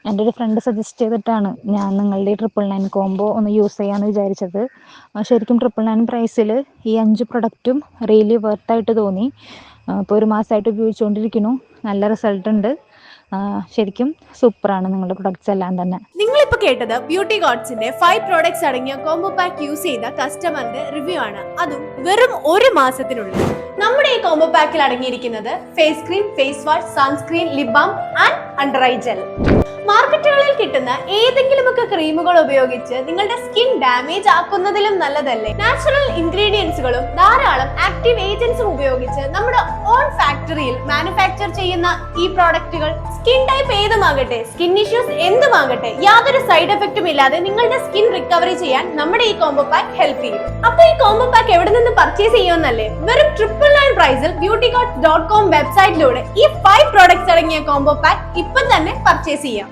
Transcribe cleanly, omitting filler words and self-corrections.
എൻ്റെ ഒരു friend suggest ചെയ്തിട്ടാണ് ഞാൻ നിങ്ങളുടെ ഈ 999 കോംബോ ഒന്ന് യൂസ് ചെയ്യാമെന്ന് വിചാരിച്ചത്. ശരിക്കും 999 പ്രൈസിൽ ഈ 5 പ്രൊഡക്റ്റും റിയലി വർത്തായിട്ട് തോന്നി. ഇപ്പോൾ ഒരു മാസമായിട്ട് ഉപയോഗിച്ചുകൊണ്ടിരിക്കുന്നു. നല്ല റിസൾട്ട് ഉണ്ട്. ശരിക്കും സൂപ്പറാണ് നിങ്ങളുടെ പ്രൊഡക്ട്സ് എല്ലാം തന്നെ. നിങ്ങളിപ്പോൾ കേട്ടത് ബ്യൂട്ടി ഗോഡ്സിന്റെ 5 പ്രോഡക്ട്സ് അടങ്ങിയ കോംബോ പാക്ക് യൂസ് ചെയ്ത കസ്റ്റമറിന്റെ റിവ്യൂ ആണ്. അതും വെറും ഒരു മാസത്തിനുള്ളിൽ. നമ്മുടെ ഈ കോംബോ പാക്കിൽ അടങ്ങിയിരിക്കുന്നത് face cream, face wash, sunscreen, lip balm and under eye gel. മാർക്കറ്റുകളിൽ കിട്ടുന്ന ഏതെങ്കിലുമൊക്കെ ക്രീമുകൾ ഉപയോഗിച്ച് നിങ്ങളുടെ സ്കിൻ ഡാമേജ് ആക്കുന്നതിലും നല്ലതല്ലേ നാച്ചുറൽ ഇൻഗ്രീഡിയൻസുകളും ധാരാളം ആക്റ്റീവ് ഏജൻസും ഉപയോഗിച്ച് നമ്മുടെ ഓൺ ഫാക്ടറിയിൽ മാനുഫാക്ചർ ചെയ്യുന്ന ഈ പ്രോഡക്റ്റുകൾ സ്കിൻ ടൈപ്പ് ഏതുമാകട്ടെ, സ്കിൻ ഇഷ്യൂസ് എന്തുമാകട്ടെ, യാതൊരു സൈഡ് എഫക്റ്റും ഇല്ലാതെ നിങ്ങളുടെ സ്കിൻ റിക്കവറി ചെയ്യാൻ നമ്മുടെ ഈ കോംബോ പാക്ക് ഹെൽപ്പ് ചെയ്യും. അപ്പൊ ഈ കോംബോ പാക്ക് എവിടെ നിന്ന് പർച്ചേസ് ചെയ്യുമെന്നല്ലേ? വെറും 999 പ്രൈസിൽ beautygods.com വെബ്സൈറ്റിലൂടെ ഈ 5 പ്രോഡക്ട്സ് അടങ്ങിയ കോംബോ പാക്ക് ഇപ്പം തന്നെ പർച്ചേസ് ചെയ്യാം.